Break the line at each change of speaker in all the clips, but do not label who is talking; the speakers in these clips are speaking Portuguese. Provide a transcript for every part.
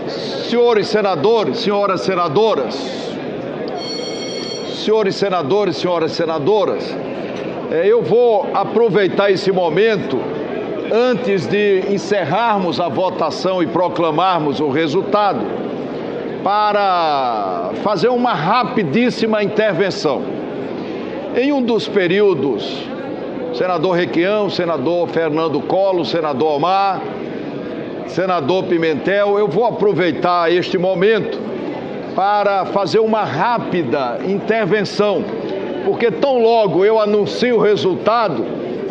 Senhores senadores, senhoras senadoras, eu vou aproveitar esse momento, antes de encerrarmos a votação e proclamarmos o resultado, para fazer uma rapidíssima intervenção. Em um dos períodos, senador Requião, senador Fernando Collor, senador Omar, senador Pimentel, eu vou aproveitar este momento para fazer uma rápida intervenção, porque tão logo eu anuncio o resultado,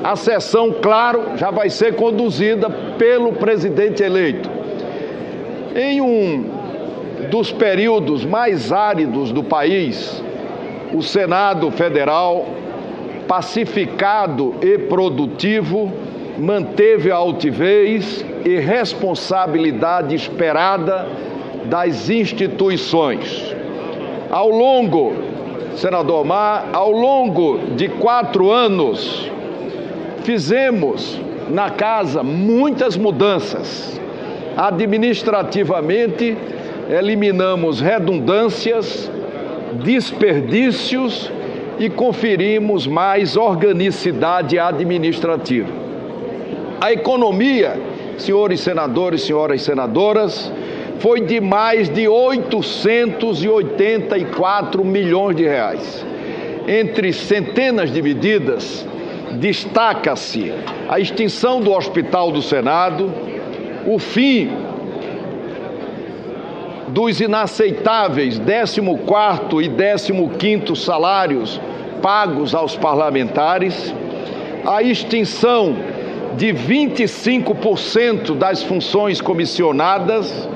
a sessão, claro, já vai ser conduzida pelo presidente eleito. Em um dos períodos mais áridos do país, o Senado Federal, pacificado e produtivo, manteve a altivez e responsabilidade esperada das instituições. Ao longo, senador Omar, ao longo de 4 anos, fizemos na casa muitas mudanças. Administrativamente, eliminamos redundâncias, desperdícios e conferimos mais organicidade administrativa. A economia, senhores senadores, senhoras senadoras, foi de mais de 884 milhões de reais. Entre centenas de medidas, destaca-se a extinção do Hospital do Senado, o fim dos inaceitáveis 14º e 15º salários pagos aos parlamentares, a extinção de 25% das funções comissionadas,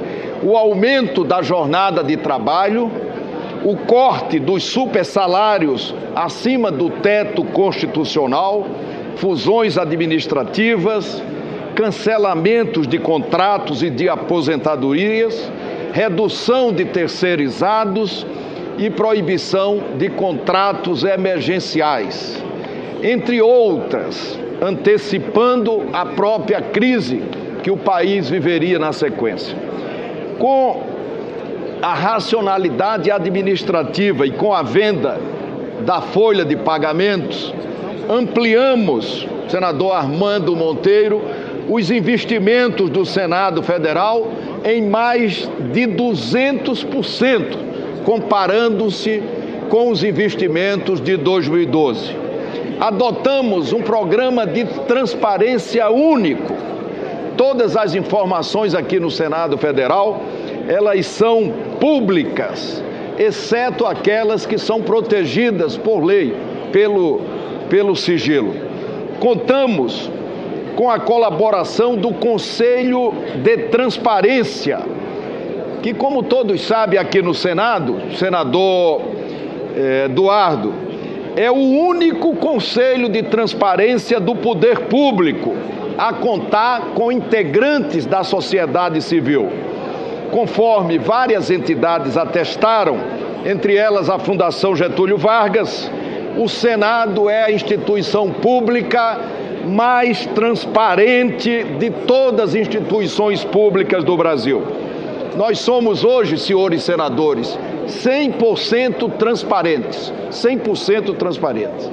o aumento da jornada de trabalho, o corte dos supersalários acima do teto constitucional, fusões administrativas, cancelamentos de contratos e de aposentadorias, redução de terceirizados e proibição de contratos emergenciais, entre outras, antecipando a própria crise que o país viveria na sequência. Com a racionalidade administrativa e com a venda da folha de pagamentos, ampliamos, senador Armando Monteiro, os investimentos do Senado Federal em mais de 200%, comparando-se com os investimentos de 2012. Adotamos um programa de transparência único. Todas as informações aqui no Senado Federal, elas são públicas, exceto aquelas que são protegidas por lei, pelo sigilo. Contamos com a colaboração do Conselho de Transparência, que, como todos sabem aqui no Senado, senador Eduardo, é o único Conselho de Transparência do Poder Público a contar com integrantes da sociedade civil. Conforme várias entidades atestaram, entre elas a Fundação Getúlio Vargas, o Senado é a instituição pública mais transparente de todas as instituições públicas do Brasil. Nós somos hoje, senhores senadores, 100% transparentes, 100% transparentes.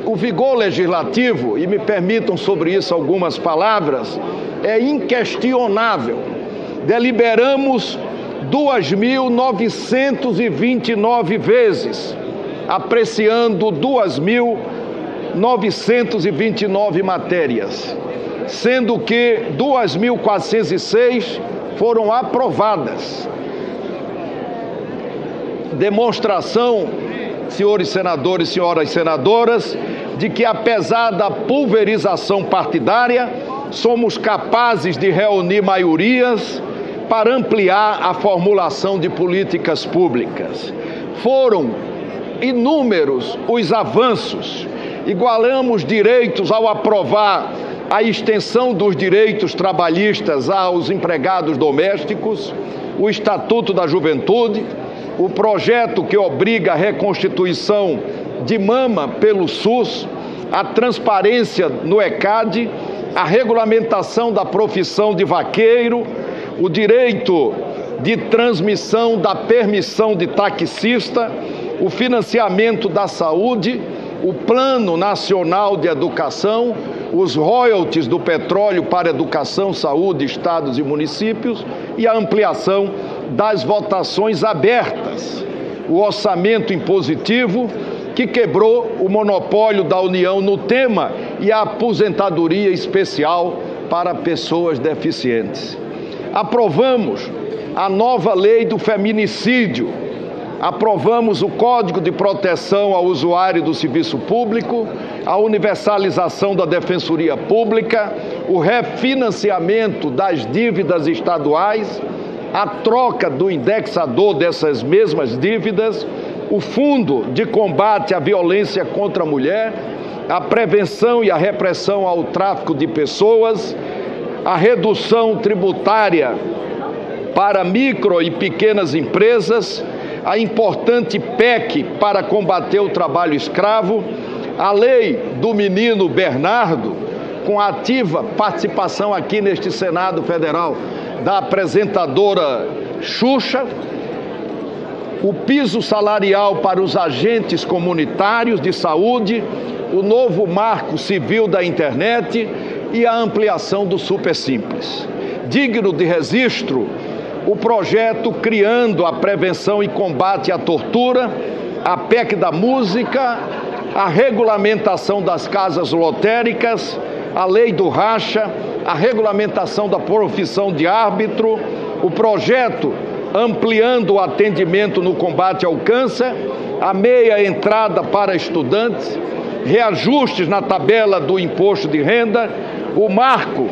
O vigor legislativo, e me permitam sobre isso algumas palavras, é inquestionável. Deliberamos 2.929 vezes, apreciando 2.929 matérias, sendo que 2.406 foram aprovadas. Demonstração, senhores senadores e senhoras senadoras, de que apesar da pulverização partidária, somos capazes de reunir maiorias para ampliar a formulação de políticas públicas. Foram inúmeros os avanços. Igualamos direitos ao aprovar a extensão dos direitos trabalhistas aos empregados domésticos, o Estatuto da Juventude, o projeto que obriga a reconstituição de mama pelo SUS, a transparência no ECAD, a regulamentação da profissão de vaqueiro, o direito de transmissão da permissão de taxista, o financiamento da saúde, o Plano Nacional de Educação, os royalties do petróleo para educação, saúde, estados e municípios e a ampliação das votações abertas, o orçamento impositivo, que quebrou o monopólio da União no tema, e a aposentadoria especial para pessoas deficientes. Aprovamos a nova lei do feminicídio, aprovamos o Código de Proteção ao Usuário do Serviço Público, a universalização da Defensoria Pública, o refinanciamento das dívidas estaduais, a troca do indexador dessas mesmas dívidas, o Fundo de Combate à Violência contra a Mulher, a prevenção e a repressão ao tráfico de pessoas, a redução tributária para micro e pequenas empresas, a importante PEC para combater o trabalho escravo, a lei do menino Bernardo, com ativa participação aqui neste Senado Federal da apresentadora Xuxa, o piso salarial para os agentes comunitários de saúde, o novo marco civil da internet e a ampliação do Super Simples. Digno de registro, o projeto criando a prevenção e combate à tortura, a PEC da música, a regulamentação das casas lotéricas, a lei do racha, a regulamentação da profissão de árbitro, o projeto ampliando o atendimento no combate ao câncer, a meia entrada para estudantes, reajustes na tabela do imposto de renda, o marco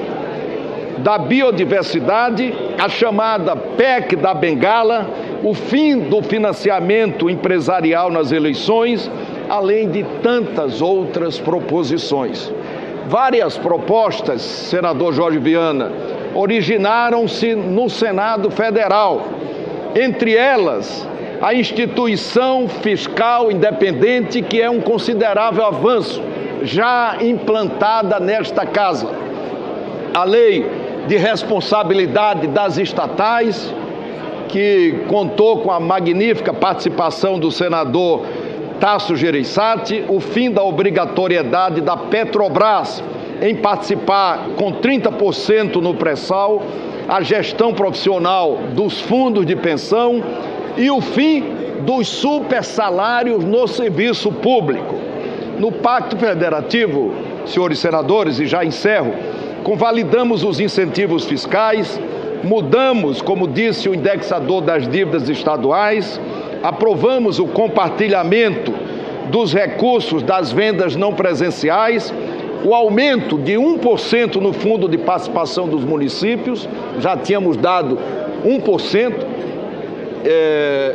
da biodiversidade, a chamada PEC da Bengala, o fim do financiamento empresarial nas eleições, além de tantas outras proposições. Várias propostas, senador Jorge Viana, originaram-se no Senado Federal. Entre elas, a instituição fiscal independente, que é um considerável avanço, já implantada nesta casa. A lei de responsabilidade das estatais, que contou com a magnífica participação do senador Tasso Gereissati, o fim da obrigatoriedade da Petrobras em participar com 30% no pré-sal, a gestão profissional dos fundos de pensão e o fim dos supersalários no serviço público. No Pacto Federativo, senhores senadores, e já encerro, convalidamos os incentivos fiscais, mudamos, como disse, o indexador das dívidas estaduais, aprovamos o compartilhamento dos recursos das vendas não presenciais, o aumento de 1% no fundo de participação dos municípios, já tínhamos dado 1%,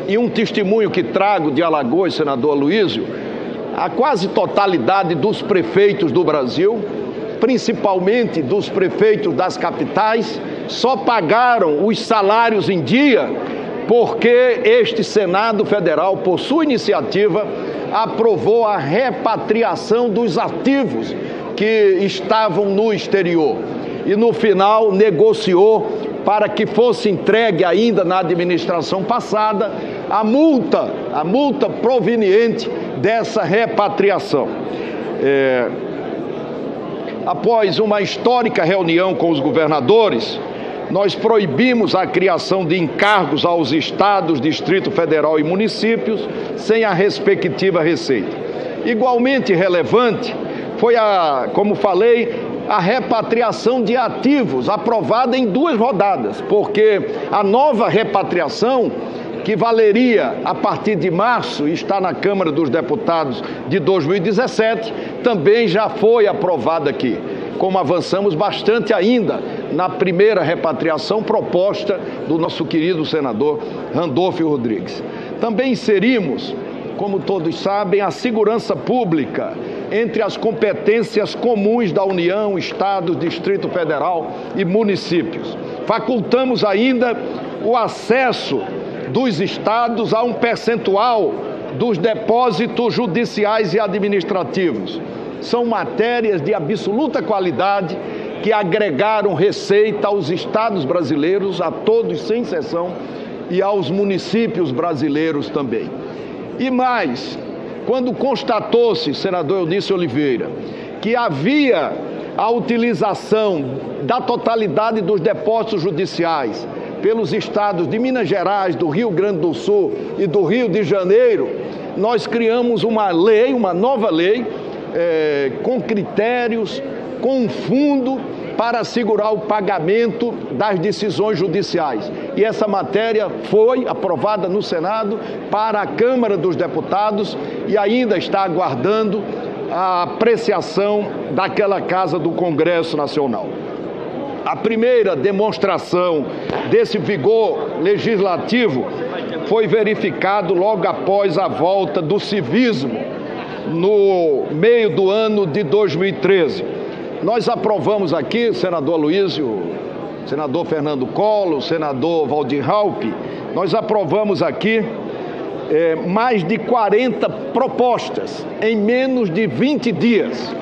e um testemunho que trago de Alagoas, senador Aloysio, a quase totalidade dos prefeitos do Brasil, principalmente dos prefeitos das capitais, só pagaram os salários em dia porque este Senado Federal, por sua iniciativa, aprovou a repatriação dos ativos que estavam no exterior e no final negociou para que fosse entregue ainda na administração passada a multa proveniente dessa repatriação. Após uma histórica reunião com os governadores, nós proibimos a criação de encargos aos estados, Distrito Federal e municípios sem a respectiva receita. Igualmente relevante foi como falei, a repatriação de ativos, aprovada em 2 rodadas, porque a nova repatriação, que valeria a partir de março e está na Câmara dos Deputados de 2017, também já foi aprovada aqui. Como avançamos bastante ainda na primeira repatriação proposta do nosso querido senador Randolfo Rodrigues. Também inserimos, como todos sabem, a segurança pública entre as competências comuns da União, Estados, Distrito Federal e municípios. Facultamos ainda o acesso dos estados a um percentual dos depósitos judiciais e administrativos. São matérias de absoluta qualidade que agregaram receita aos estados brasileiros, a todos sem exceção, e aos municípios brasileiros também. E mais, quando constatou-se, senador Eunício Oliveira, que havia a utilização da totalidade dos depósitos judiciais pelos estados de Minas Gerais, do Rio Grande do Sul e do Rio de Janeiro, nós criamos uma lei, uma nova lei, com critérios, com um fundo para assegurar o pagamento das decisões judiciais. E essa matéria foi aprovada no Senado para a Câmara dos Deputados e ainda está aguardando a apreciação daquela casa do Congresso Nacional. A primeira demonstração desse vigor legislativo foi verificado logo após a volta do civismo, no meio do ano de 2013. Nós aprovamos aqui, senador Aloysio, senador Fernando Collor, senador Valdir Raupp, nós aprovamos aqui mais de 40 propostas em menos de 20 dias.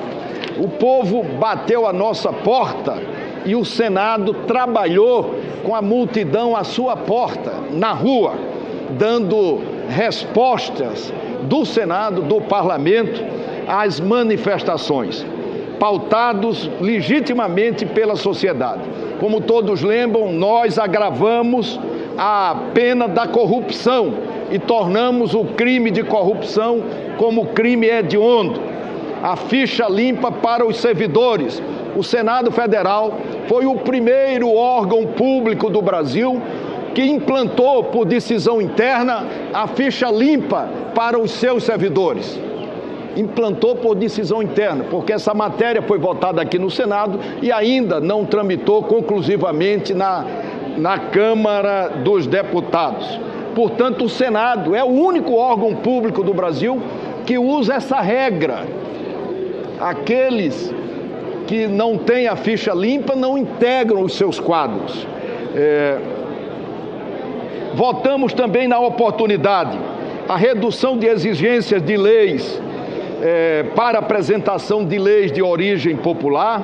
O povo bateu a nossa porta e o Senado trabalhou com a multidão à sua porta, na rua, dando respostas do Senado, do Parlamento, às manifestações, pautados legitimamente pela sociedade. Como todos lembram, nós agravamos a pena da corrupção e tornamos o crime de corrupção como crime hediondo. A ficha limpa para os servidores. O Senado Federal foi o primeiro órgão público do Brasil que implantou, por decisão interna, a ficha limpa para os seus servidores. Implantou por decisão interna, porque essa matéria foi votada aqui no Senado e ainda não tramitou conclusivamente na Câmara dos Deputados. Portanto, o Senado é o único órgão público do Brasil que usa essa regra. Aqueles que não têm a ficha limpa não integram os seus quadros. Votamos também na oportunidade a redução de exigências de leis para apresentação de leis de origem popular,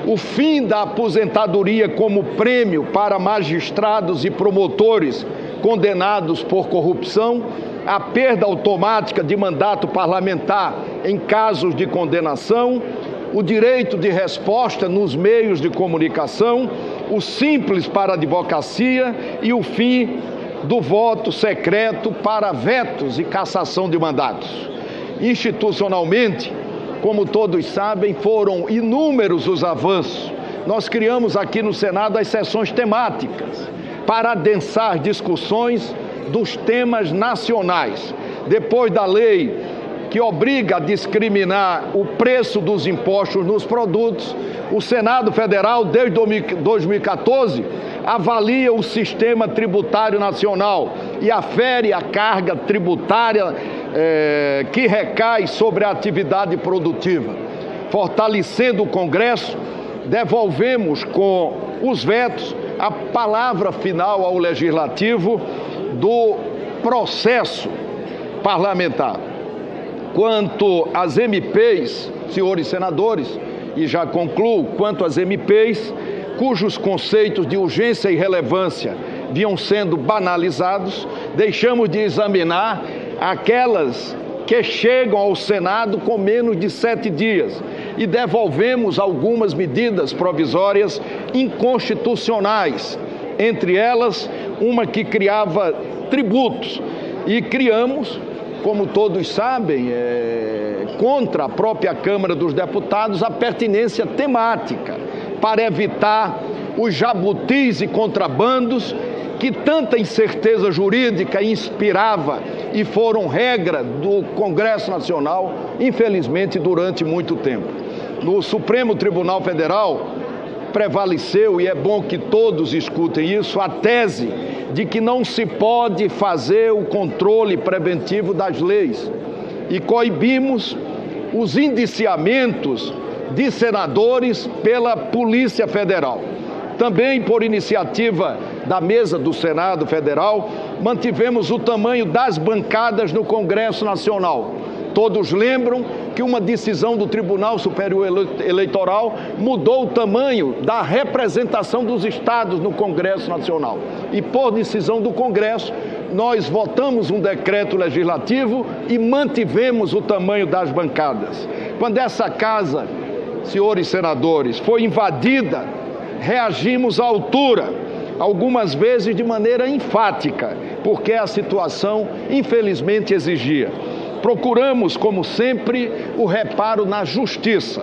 o fim da aposentadoria como prêmio para magistrados e promotores condenados por corrupção, a perda automática de mandato parlamentar em casos de condenação, o direito de resposta nos meios de comunicação, o simples para a advocacia e o fim do voto secreto para vetos e cassação de mandatos. Institucionalmente, como todos sabem, foram inúmeros os avanços. Nós criamos aqui no Senado as sessões temáticas para adensar discussões dos temas nacionais. Depois da lei que obriga a discriminar o preço dos impostos nos produtos, o Senado Federal, desde 2014, avalia o sistema tributário nacional e afere a carga tributária que recai sobre a atividade produtiva. Fortalecendo o Congresso, devolvemos com os vetos a palavra final ao Legislativo do processo parlamentar. Quanto às MPs, senhores senadores, e já concluo, quanto às MPs, cujos conceitos de urgência e relevância vinham sendo banalizados, deixamos de examinar aquelas que chegam ao Senado com menos de 7 dias e devolvemos algumas medidas provisórias inconstitucionais, entre elas uma que criava tributos, e criamos, como todos sabem, contra a própria Câmara dos Deputados, a pertinência temática, para evitar os jabutis e contrabandos que tanta incerteza jurídica inspirava e foram regra do Congresso Nacional, infelizmente, durante muito tempo. No Supremo Tribunal Federal, prevaleceu, e é bom que todos escutem isso, a tese de que não se pode fazer o controle preventivo das leis e coibimos os indiciamentos de senadores pela Polícia Federal. Também por iniciativa da mesa do Senado Federal, mantivemos o tamanho das bancadas no Congresso Nacional. Todos lembram que uma decisão do Tribunal Superior Eleitoral mudou o tamanho da representação dos estados no Congresso Nacional. E por decisão do Congresso, nós votamos um decreto legislativo e mantivemos o tamanho das bancadas. Quando essa casa, senhores senadores, foi invadida, reagimos à altura, algumas vezes de maneira enfática, porque a situação, infelizmente, exigia. Procuramos, como sempre, o reparo na justiça.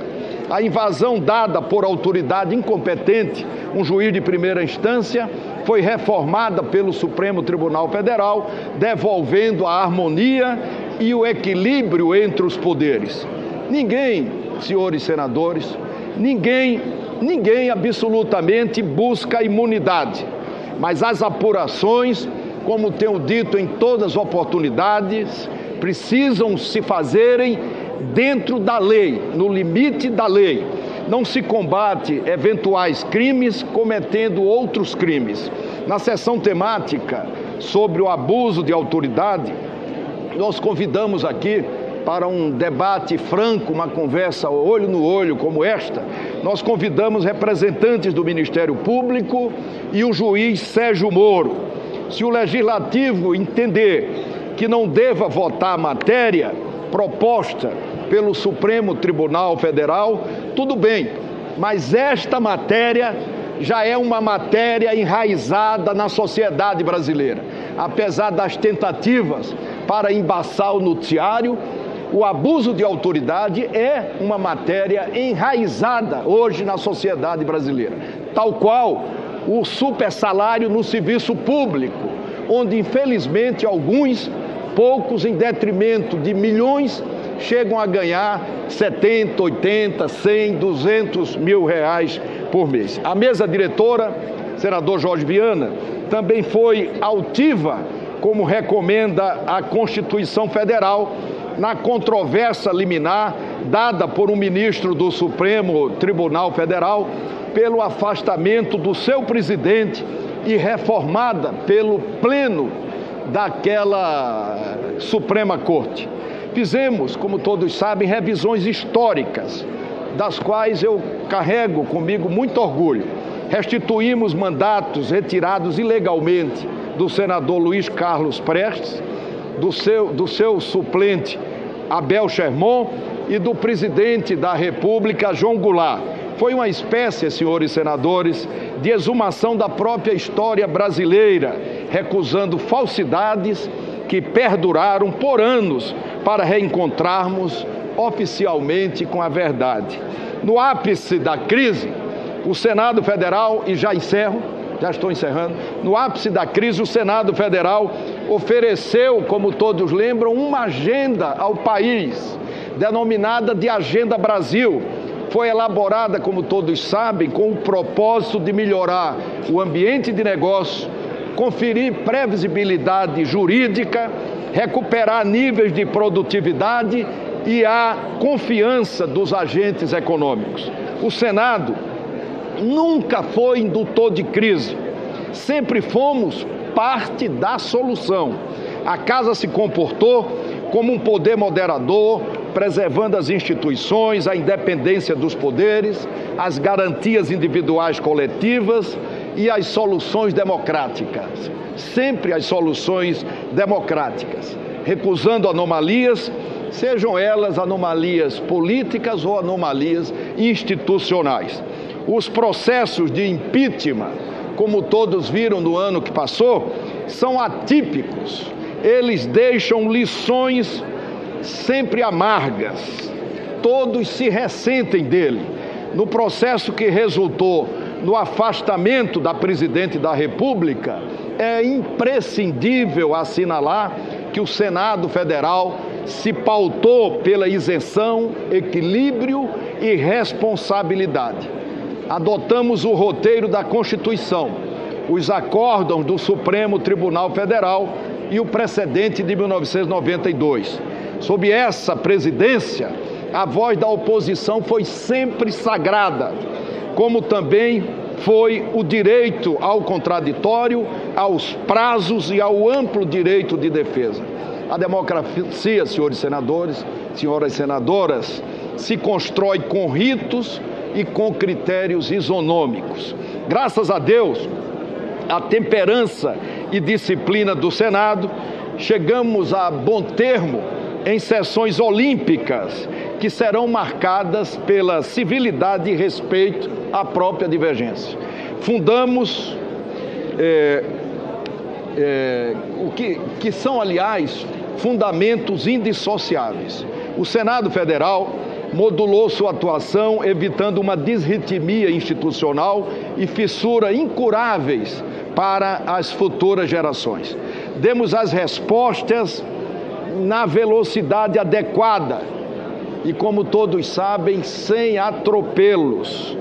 A invasão dada por autoridade incompetente, um juiz de primeira instância, foi reformada pelo Supremo Tribunal Federal, devolvendo a harmonia e o equilíbrio entre os poderes. Ninguém, senhores senadores, ninguém absolutamente busca imunidade, mas as apurações, como tenho dito em todas as oportunidades, precisam se fazerem dentro da lei, no limite da lei. Não se combate eventuais crimes cometendo outros crimes. Na sessão temática sobre o abuso de autoridade, nós convidamos aqui para um debate franco, uma conversa olho no olho como esta, nós convidamos representantes do Ministério Público e o juiz Sérgio Moro. Se o Legislativo entender que não deva votar a matéria proposta pelo Supremo Tribunal Federal, tudo bem, mas esta matéria já é uma matéria enraizada na sociedade brasileira. Apesar das tentativas para embaçar o noticiário, o abuso de autoridade é uma matéria enraizada hoje na sociedade brasileira, tal qual o supersalário no serviço público, onde infelizmente poucos em detrimento de milhões, chegam a ganhar 70, 80, 100, 200 mil reais por mês. A mesa diretora, senador Jorge Viana, também foi altiva, como recomenda a Constituição Federal, na controvérsia liminar dada por um ministro do Supremo Tribunal Federal pelo afastamento do seu presidente e reformada pelo pleno daquela Suprema Corte. Fizemos, como todos sabem, revisões históricas, das quais eu carrego comigo muito orgulho. Restituímos mandatos retirados ilegalmente do senador Luiz Carlos Prestes, do seu suplente Abel Sherman e do presidente da República, João Goulart. Foi uma espécie, senhores senadores, de exumação da própria história brasileira, recusando falsidades que perduraram por anos para reencontrarmos oficialmente com a verdade. No ápice da crise, o Senado Federal, e já estou encerrando, no ápice da crise, o Senado Federal ofereceu, como todos lembram, uma agenda ao país, denominada de Agenda Brasil. Foi elaborada, como todos sabem, com o propósito de melhorar o ambiente de negócio, conferir previsibilidade jurídica, recuperar níveis de produtividade e a confiança dos agentes econômicos. O Senado nunca foi indutor de crise, sempre fomos parte da solução. A Casa se comportou como um poder moderador, preservando as instituições, a independência dos poderes, as garantias individuais coletivas e as soluções democráticas. Sempre as soluções democráticas, recusando anomalias, sejam elas anomalias políticas ou anomalias institucionais. Os processos de impeachment, como todos viram no ano que passou, são atípicos. Eles deixam lições sempre amargas. Todos se ressentem dele. No processo que resultou no afastamento da presidente da República, é imprescindível assinalar que o Senado Federal se pautou pela isenção, equilíbrio e responsabilidade. Adotamos o roteiro da Constituição, os acórdãos do Supremo Tribunal Federal e o precedente de 1992. Sob essa presidência, a voz da oposição foi sempre sagrada, como também foi o direito ao contraditório, aos prazos e ao amplo direito de defesa. A democracia, senhores senadores, senhoras senadoras, se constrói com ritos e com critérios isonômicos. Graças a Deus, a temperança e disciplina do Senado, chegamos a bom termo em sessões olímpicas que serão marcadas pela civilidade e respeito à própria divergência. Fundamos o que são, aliás, fundamentos indissociáveis. O Senado Federal modulou sua atuação, evitando uma disritmia institucional e fissura incuráveis para as futuras gerações. Demos as respostas na velocidade adequada e, como todos sabem, sem atropelos.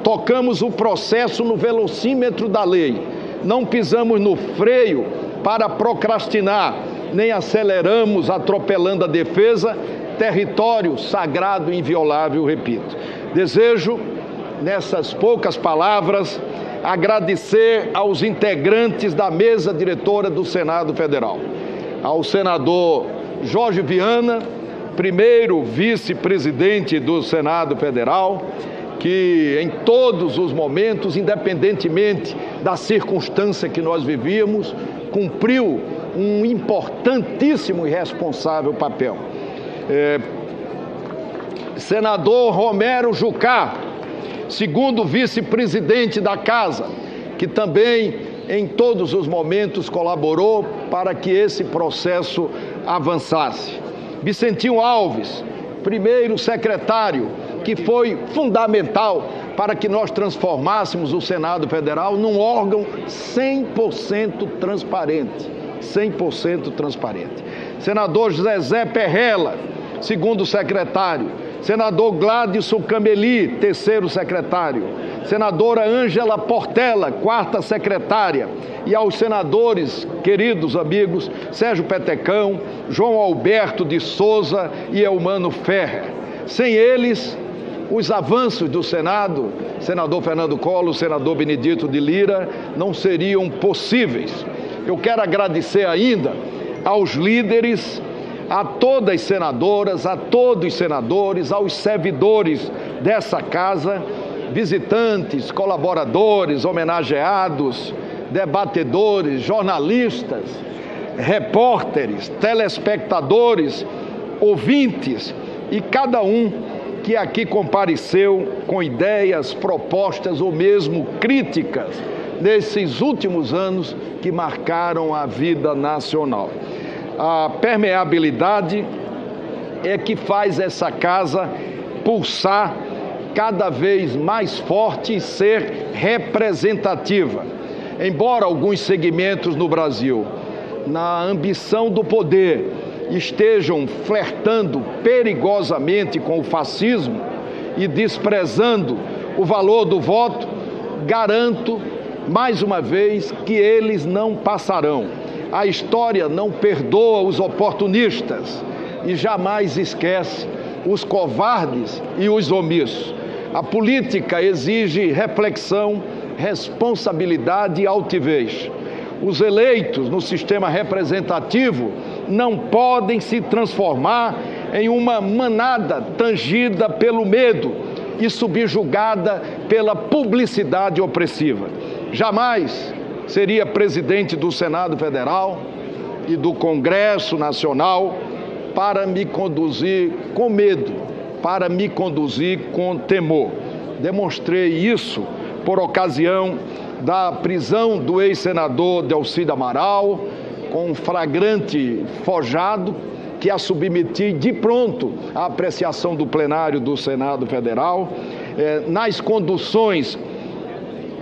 Tocamos o processo no velocímetro da lei. Não pisamos no freio para procrastinar, nem aceleramos atropelando a defesa, território sagrado e inviolável, repito. Desejo, nessas poucas palavras, agradecer aos integrantes da mesa diretora do Senado Federal, ao senador Jorge Viana, primeiro vice-presidente do Senado Federal, que em todos os momentos, independentemente da circunstância que nós vivíamos, cumpriu um importantíssimo e responsável papel. Senador Romero Jucá, segundo vice-presidente da Casa, que também em todos os momentos colaborou para que esse processo avançasse. Vicentinho Alves, primeiro secretário, que foi fundamental para que nós transformássemos o Senado Federal num órgão 100% transparente. 100% transparente. Senador Zezé Perrella, segundo secretário. Senador Gladson Cameli, terceiro secretário. Senadora Ângela Portela, quarta secretária. E aos senadores, queridos amigos, Sérgio Petecão, João Alberto de Souza e Eumano Ferrer. Sem eles, os avanços do Senado, senador Fernando Collor, senador Benedito de Lira, não seriam possíveis. Eu quero agradecer ainda aos líderes, a todas as senadoras, a todos os senadores, aos servidores dessa casa, visitantes, colaboradores, homenageados, debatedores, jornalistas, repórteres, telespectadores, ouvintes e cada um que aqui compareceu com ideias, propostas ou mesmo críticas nesses últimos anos que marcaram a vida nacional. A permeabilidade é que faz essa casa pulsar cada vez mais forte e ser representativa. Embora alguns segmentos no Brasil, na ambição do poder, estejam flertando perigosamente com o fascismo e desprezando o valor do voto, garanto mais uma vez que eles não passarão. A história não perdoa os oportunistas e jamais esquece os covardes e os omissos. A política exige reflexão, responsabilidade e altivez. Os eleitos no sistema representativo não podem se transformar em uma manada tangida pelo medo e subjugada pela publicidade opressiva. Jamais seria presidente do Senado Federal e do Congresso Nacional para me conduzir com medo, para me conduzir com temor. Demonstrei isso por ocasião da prisão do ex-senador Delcídio Amaral, com um flagrante forjado que a submeti de pronto à apreciação do plenário do Senado Federal, nas conduções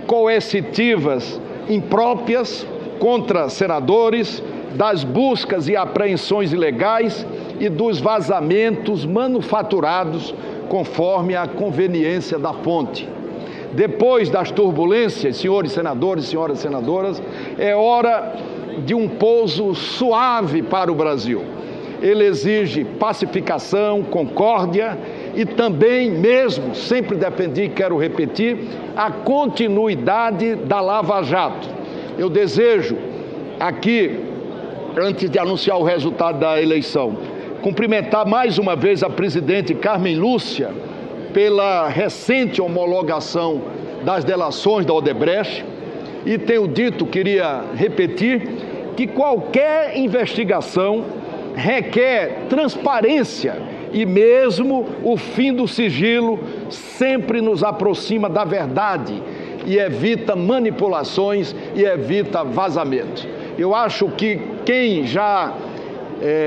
coercitivas impróprias contra senadores, das buscas e apreensões ilegais e dos vazamentos manufaturados conforme a conveniência da fonte. Depois das turbulências, senhores senadores e senhoras senadoras, é hora de um pouso suave para o Brasil. Ele exige pacificação, concórdia e também mesmo, sempre defendi e quero repetir, a continuidade da Lava Jato. Eu desejo aqui, antes de anunciar o resultado da eleição, cumprimentar mais uma vez a presidente Carmen Lúcia pela recente homologação das delações da Odebrecht e tenho dito, queria repetir, que qualquer investigação requer transparência e mesmo o fim do sigilo sempre nos aproxima da verdade e evita manipulações e evita vazamentos. Eu acho que quem já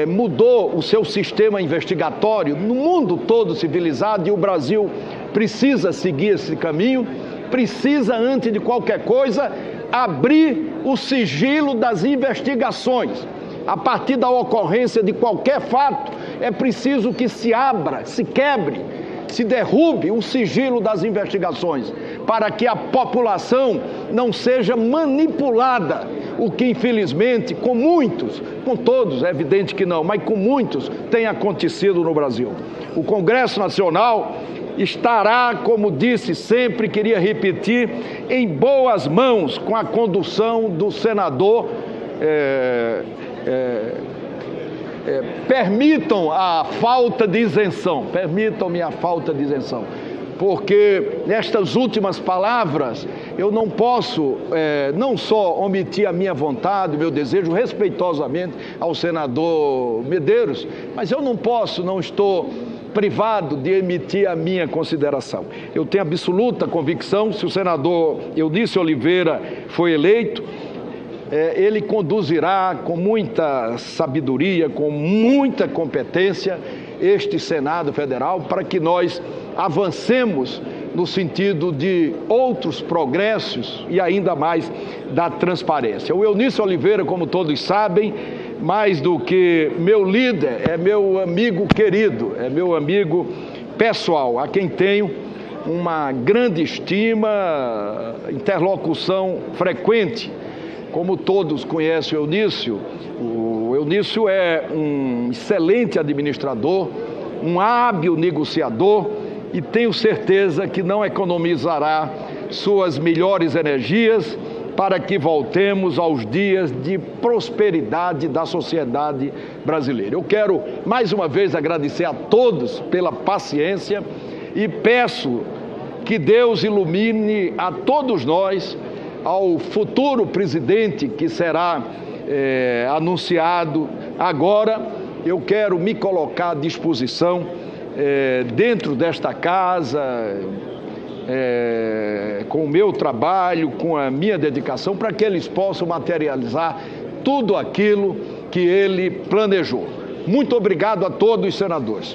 mudou o seu sistema investigatório no mundo todo civilizado, e o Brasil precisa seguir esse caminho, precisa, antes de qualquer coisa, abrir o sigilo das investigações. A partir da ocorrência de qualquer fato, é preciso que se abra, se quebre, se derrube o sigilo das investigações, para que a população não seja manipulada, o que infelizmente com muitos, com todos é evidente que não, mas com muitos tem acontecido no Brasil. O Congresso Nacional estará, como disse sempre, queria repetir, em boas mãos com a condução do senador permitam a falta de isenção, permitam-me a falta de isenção, porque nestas últimas palavras eu não posso não só omitir a minha vontade, o meu desejo, respeitosamente ao senador Medeiros, mas eu não estou privado de emitir a minha consideração. Eu tenho absoluta convicção, se o senador Eunício Oliveira foi eleito, ele conduzirá com muita sabedoria, com muita competência este Senado Federal para que nós avancemos no sentido de outros progressos e ainda mais da transparência. O Eunício Oliveira, como todos sabem, mais do que meu líder, é meu amigo querido, é meu amigo pessoal, a quem tenho uma grande estima, interlocução frequente. Como todos conhecem o Eunício é um excelente administrador, um hábil negociador e tenho certeza que não economizará suas melhores energias para que voltemos aos dias de prosperidade da sociedade brasileira. Eu quero mais uma vez agradecer a todos pela paciência e peço que Deus ilumine a todos nós, ao futuro presidente que será anunciado agora. Eu quero me colocar à disposição dentro desta casa, com o meu trabalho, com a minha dedicação, para que eles possam materializar tudo aquilo que ele planejou. Muito obrigado a todos os senadores.